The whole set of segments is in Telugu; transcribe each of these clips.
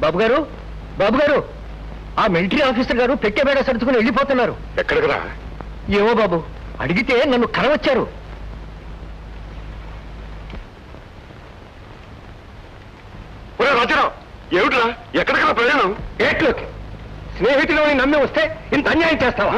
బాబు గారు, బాబు గారు, ఆ మిలిటరీ ఆఫీసర్ గారు పెట్టే బేడ సర్దుకుని వెళ్ళిపోతున్నారు. ఎక్కడికి రా? ఏమో బాబు, అడిగితే నన్ను కరవచ్చారు. రాజారావు, ఏమిట్రా? ఎక్కడికరా ప్రయాణం? ఏట్లోకి. స్నేహితులని నమ్మి వస్తే ఇంత అన్యాయం చేస్తావా?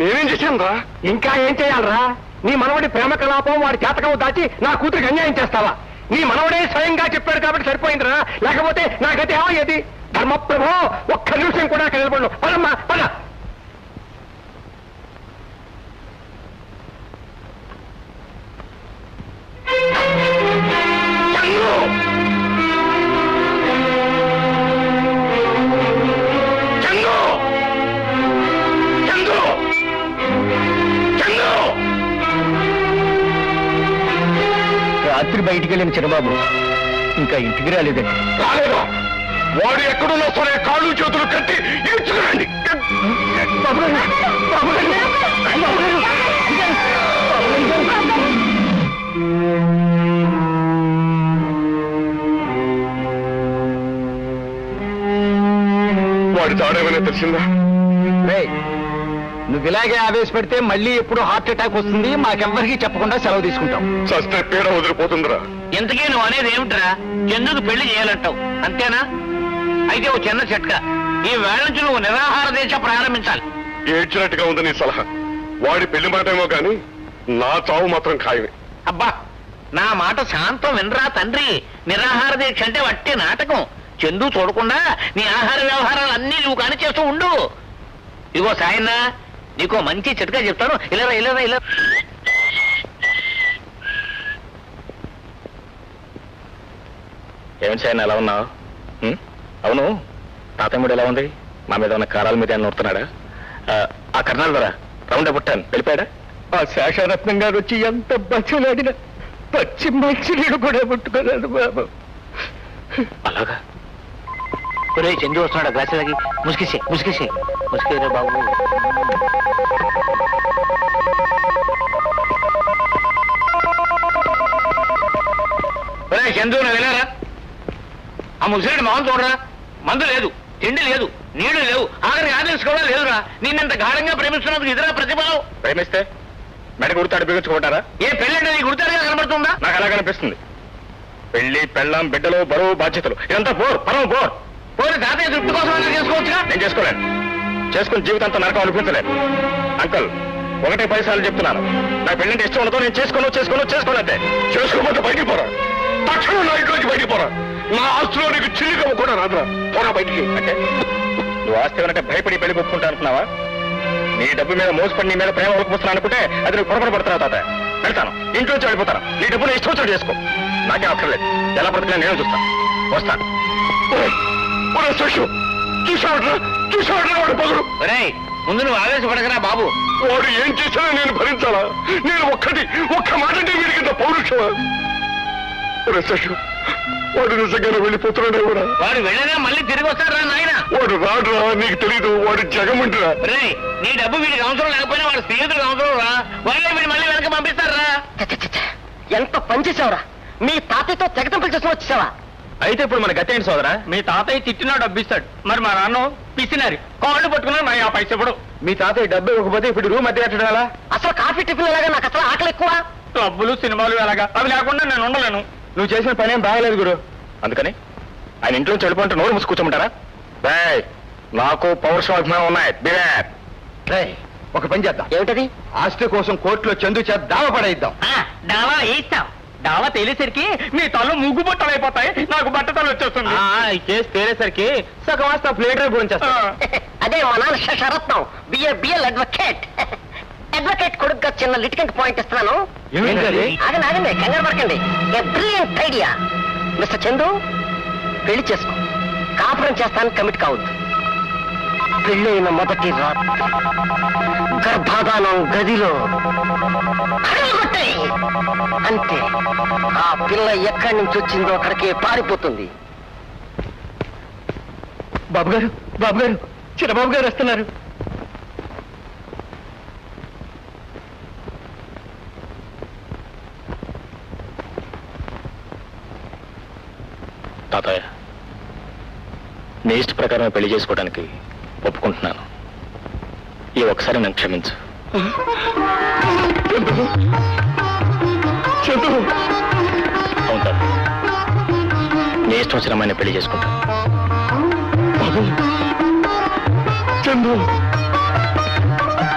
నేనేం చేశాను రా? ఇంకా ఏం చేయాలరా? నీ మనవడి ప్రేమ కలాపం వాడి జాతకం దాచి నా కూతురికి అన్యాయం చేస్తావా? నీ మనవడే స్వయంగా చెప్పాడు కాబట్టి సరిపోయిందిరా, లేకపోతే నా గతి ఏమయ్యేది? ధర్మప్రభో, ఒక్క నిమిషం కూడా అక్కడ నిలబడు. పదమ్మా, పద. రాత్రి బయటికి వెళ్ళిన చిన్నబాబు ఇంకా ఇంటికి రాలేదండి. రాలేదా? వాడు ఎక్కడున్నా సరే కాళ్ళు చేతులు కట్టి ఈడ్చుకురండి. వాడి తాడేమైనా తెలిసిందా? నువ్వు ఇలాగే ఆవేశపెడితే మళ్ళీ ఎప్పుడు హార్ట్ అటాక్ వస్తుంది. మాకెవ్వరికీ చెప్పకుండా సెలవు తీసుకుంటాం. చస్తే పీడ వదిలిపోతుందిరా. ఇంతకీ నువ్వు అనేది ఏమిట్రా? చందుకు పెళ్లి చేయాలంటావు అంతేనా? అయితే ఓ చిన్న చిట్కా, ఈ వేళ నుంచి నువ్వు నిరాహార దీక్ష ప్రారంభించాలి. ఏడ్చినట్టుగా ఉంది నీ సలహా. వాడి పెళ్లి మాటేమో గాని నా చావు మాత్రం ఖాయమే. అబ్బా, నా మాట శాంతం వినరా తండ్రి. నిరాహార దీక్ష అంటే వట్టి నాటకం. చందు చూడకుండా నీ ఆహార వ్యవహారాలు అన్నీ నువ్వు కానిచేస్తూ ఉండు. ఇగో సాయన్న, నీకో మంచి చిట్కా చెప్తాను. ఇలారా ఇలారా ఇలా. ఏమిటి సాయన్న ఎలా ఉన్నావు? అవును, తాతయ్యముడు ఎలా ఉంది? మా మీద ఉన్న కారాల మీద నూరుతున్నాడా? ఆ కర్ణాల ద్వారా రౌండ్ పుట్టాను వెళ్ళిపోయాడా? ఆ శేషరత్నం గారు వచ్చి ఎంత బతిలాడిన పచ్చి మంచినీడు కూడా పుట్టుకోలేదు బాబు. అలాగా? ఒరే చందు వస్తున్నాడు, గ్లాసులకి ముసుకేసే ముసుకేసే ముసుకేరా బాబు. ఒరే చందు, నువ్వు వెళ్ళారా? ఆ ముసిరెడ్డి మొహం చూడరా. మందు లేదు, తిండి లేదు, నీళ్లు లేవు, ఆఖరికి ఆదర్శ కూడా లేదురా. నిన్నంత గాఢంగా ప్రేమిస్తున్నందుకు ఇతర ప్రతిఫలం. ప్రేమిస్తే మెడ గుర్తాడు బిగించుకుంటారా? ఏ పెళ్ళంటే నీ గుర్తారుగా కనబడుతుందా? నాకు అలా కనిపిస్తుంది. పెళ్లి, పెళ్ళం, బిడ్డలు, బరువు, బాధ్యతలు ఇదంతా బోర్, పరమ బోర్. పోనీ తాతయ్య తృప్తి కోసం అలా చేసుకోవచ్చుగా? నేను చేసుకోలేను. చేసుకుని జీవితంతో నరకం అనిపించలేదు. అంకల్, ఒకటే 10 సార్లు చెప్తున్నాను, నా పెళ్ళంటే ఇష్టం ఉండదు. నేను చేసుకోనంతే. చేసుకోకపోతే బయటికి పోరా. తక్షణం నా ఇంట్లోకి బయటికి పోరా. నా ఆస్తిలో నీకు చిల్లిగా కూడా రాదురా. పోరా బయటికి. అంటే నువ్వు ఆస్తి అంటే భయపడి పెళ్లి ఒప్పుకుంటా అనుకున్నావా? నీ డబ్బు మీద మోసపడి నీ మీద ప్రేమ ఒప్పుకొస్తున్నా అనుకుంటే అది నువ్వు పొరపడి పడుతున్నావు తాత. వెళ్తాను, ఇంట్లో నుంచి వెళ్ళిపోతాను. నీ డబ్బు నీ ఇష్టం వచ్చి చేసుకో, నాకేం అక్కర్లేదు. ఎలా బ్రతికినా నేను చూస్తాను. వస్తాను. చూసాడు వాడు పగుడు. ఒరేయ్, ముందు నువ్వు ఆవేశపడకరా బాబు. వాడు ఏం చేసినా నేను భరించాలా? నేను ఒక్క మాట అంటే వీడికింత పౌరుషమా? శశు, వాడు నిజంగానే వెళ్ళిపోతున్నాడే కూడా. వాడు వెళ్ళినా మళ్ళీ తిరిగి వస్తారా నాయన? వాడు రాడురా, నీకు తెలీదు. వాడు జగమంటురా. రే, నీ డబ్బు వీడికి అవసరం లేకపోయినా వాడు స్నేహితుడికి అవసరం రా. వాళ్ళే వీడు మళ్ళీ వెనక పంపిస్తారా? ఎంత పనిచేసావురా? మీ తాతయ్యతో తెగతంపులు చేసుకుని వచ్చేసావా? అయితే ఇప్పుడు మన గతి ఏంటి సోదరా? మీ తాతయ్య తిట్టినా డబ్బు ఇస్తాడు, మరి మా నాన్న పిసినారి కాళ్ళు పట్టుకున్నా నా 50 పైసలు ఇప్పుడు. మీ తాతయ్య డబ్బు ఇవ్వకపోతే ఇప్పుడు రూమ్ అద్దె కట్టడం ఎలా? అసలు కాఫీ టిఫిన్ ఎలాగా? నాకు అసలు ఆకలి ఎక్కువ. డబ్బులు, సినిమాలు ఎలాగా? అవి లేకుండా నేను ఉండలేను. నువ్వు చేసిన పని ఏం బాగలేదు గురు. అందుకని ఆయన ఇంట్లో నుంచి వెళ్ళిపోంటే నోరు మూసి కూర్చోమంటారా? నాకు పౌరుషం, అభిమానం ఉన్నాయి. ఒక పని చేద్దాం. ఏమిటది? ఆస్తి కోసం కోర్టులో చందు చేత దావ పడేద్దాం. దావా వేయిస్తాం. దావా తేలేసరికి మీ తల్లు ముగ్గు బట్టలు అయిపోతాయి, నాకు బట్టతలు వచ్చేస్తుంది. ఈ కేసు తేలేసరికి సగం ఆస్తి ప్లేటర్ గురించి అదే మా నాన్న శరత్నం, బిఎల్ అడ్వకేట్. అడ్వకేట్ కొడుకుగా చిన్న లిటికెంట్ పాయింట్ ఇస్తున్నాను. ఆగండి, కంగారు పడకండి. Brilliant idea. మిస్టర్ చందు, పెళ్లి చేసుకో. కాపురం చేస్తాను, కమిట్ కావద్దు. పెళ్ళైన మొదటి రాత్రి గర్భాధానం గదిలో అంతే. ఆ పిల్ల ఎక్కడి నుంచి వచ్చిందో అక్కడికి పారిపోతుంది. బాబు గారు, చిన్నబాబు గారు వస్తున్నారు. తాతయ్య, నీ ఇష్ట ప్రకారం పెళ్లి చేసుకోవడానికి ఒప్పుకుంటున్నాను. ఈ ఒకసారి నన్ను క్షమించు. చందు చందు అవును తాత, నీ ఇష్టం వచ్చిన అమ్మాయిని పెళ్లి చేసుకుంటాను. బాబు చందు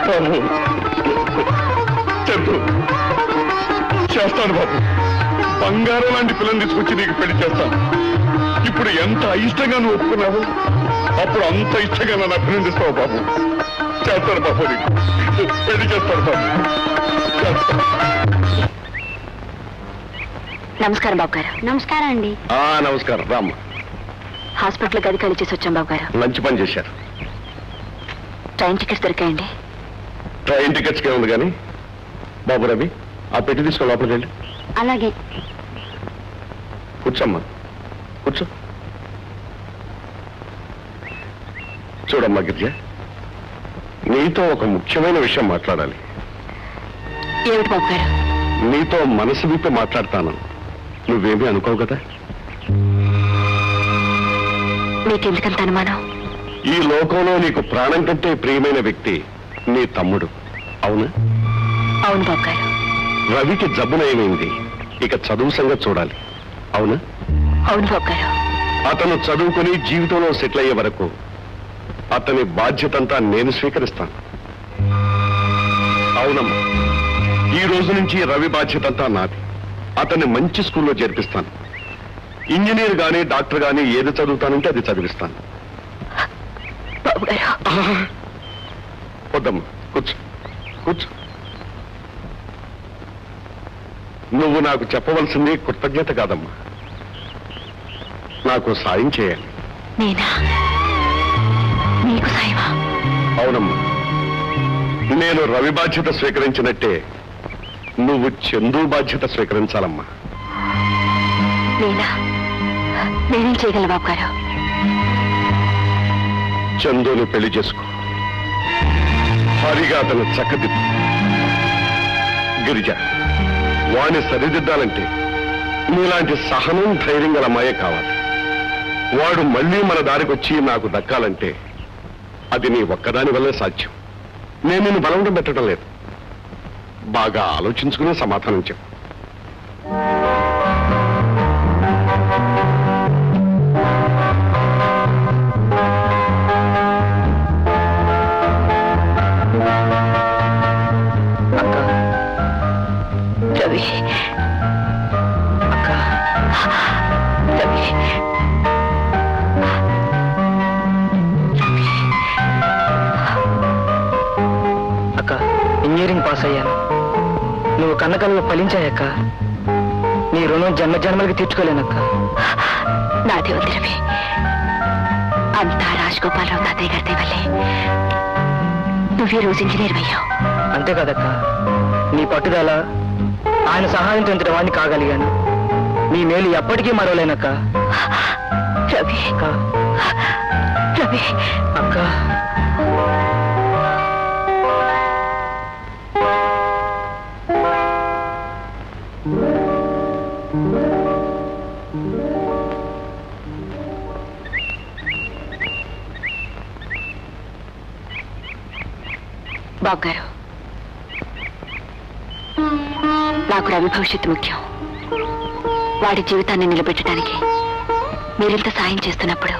బాబు చందు చేస్తాను బాబు. బంగారం లాంటి పిల్లని తీసుకొచ్చి నీకు పెళ్లి చేస్తాను. ఇప్పుడు ఎంత అయిష్టంగా నువ్వు ఒప్పుకున్నావు, అప్పుడు అంత ఇష్టంగా నన్ను అభినందిస్తావు బాబు. చేస్తాను బాబు, నీకు పెళ్లి చేస్తాను బాబు. చేస్తాను. నమస్కారం బాబు గారు. నమస్కారం అండి. నమస్కారం రామ్మ. హాస్పిటల్ గది ఖాళీ చేసి వచ్చాం బాబు గారు. మంచి పని చేశారు. ట్రైన్ టికెట్స్ దొరికాయండి. ట్రైన్ టికెట్స్కే ఉంది కానీ బాబు రవి ఆ పెట్టి తీసుకొని లోపలికి వెళ్ళి. అలాగే. కూర్చోమ్మా, కూర్చో. చూడమ్మా గిరిజ, నీతో ఒక ముఖ్యమైన విషయం మాట్లాడాలి. ఏమిటి బాబు గారు? నీతో మనసు విప్పి మాట్లాడతాను. నువ్వేమీ అనుకోవు కదా? మీకెందుకంత అనుమానం? ఈ లోకంలో నీకు ప్రాణం కంటే ప్రియమైన వ్యక్తి నీ తమ్ముడు, అవునా? అవును బాబు గారు. రవికి జబ్బునయమైంది. ఇక చదువు సంగతి చూడాలి, అవునా? అవును బాబు గారు. అతను చదువుకుని జీవితంలో సెటిల్ అయ్యే వరకు అతని బాధ్యతంతా నేను స్వీకరిస్తాను. అవునమ్మా, ఈ రోజు నుంచి రవి బాధ్యతంతా నాది. అతన్ని మంచి స్కూల్లో చేర్పిస్తాను. ఇంజనీర్ గాని డాక్టర్ గాని ఏది చదువుతానంటే అది చదివిస్తాను. బాబు గారు. వద్దమ్మా, కూర్చో కూర్చో. నువ్వు నాకు చెప్పవలసింది కృతజ్ఞత కాదమ్మా, నాకు సాయం చేయాలి. నేనా? నీకు సాయమా? అవునమ్మా, నేను రవి బాధ్యత స్వీకరించినట్టే నువ్వు చందు బాధ్యత స్వీకరించాలమ్మా. నేనా? నేనేం చేయగలను బాబు గారు? చందుని పెళ్లి చేసుకో. హరిగా అతను చక్కదిద్దు. గిరిజ, వాణ్ణి సరిదిద్దాలంటే నీలాంటి సహనం ధైర్యం గల అమ్మాయే కావాలి. వాడు మళ్ళీ మన దారికొచ్చి నాకు దక్కాలంటే అది నీ ఒక్కదాని వల్లే సాధ్యం. నేను నిన్ను బలవంతం పెట్టడం లేదు. బాగా ఆలోచించుకునే సమాధానం చెప్పు. రవి. అక్క, రవి. అక్క, ఇంజనీరింగ్ పాస్ అయ్యాను. నువ్వు కన్నకల్లో ఫలించాయక్క. నీ రుణం జన్మ జన్మలకి తీర్చుకోలేనక్క. నాదే ఉంది రవి. అంతా రాజగోపాలరావు తాతయ్య గారి వల్లే నువ్వే రోజు ఇంజనీర్ అయ్యావు. అంతే కదక్క, నీ పట్టుదల, ఆయన సహాయంతో ఇంతటి వాడిని కాగలిగాను. నీ మేలు ఎప్పటికీ మరవలేనక్క. రవి. అక్క, రవి. అక్క. బాబు గారు, నాకు రవి భవిష్యత్తు ముఖ్యం. వాడి జీవితాన్ని నిలబెట్టడానికి మీరింత సాయం చేస్తున్నప్పుడు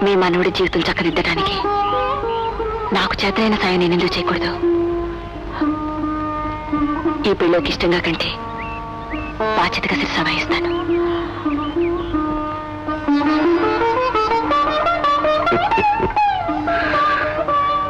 మీ మనవుడి జీవితం చక్కదిద్దడానికి నాకు చేతనైన సాయం నేను ఎందుకు చేయకూడదు? ఈ పెళ్ళోకి ఇష్టంగా కంటే బాధ్యతగా శిరస వహిస్తాను.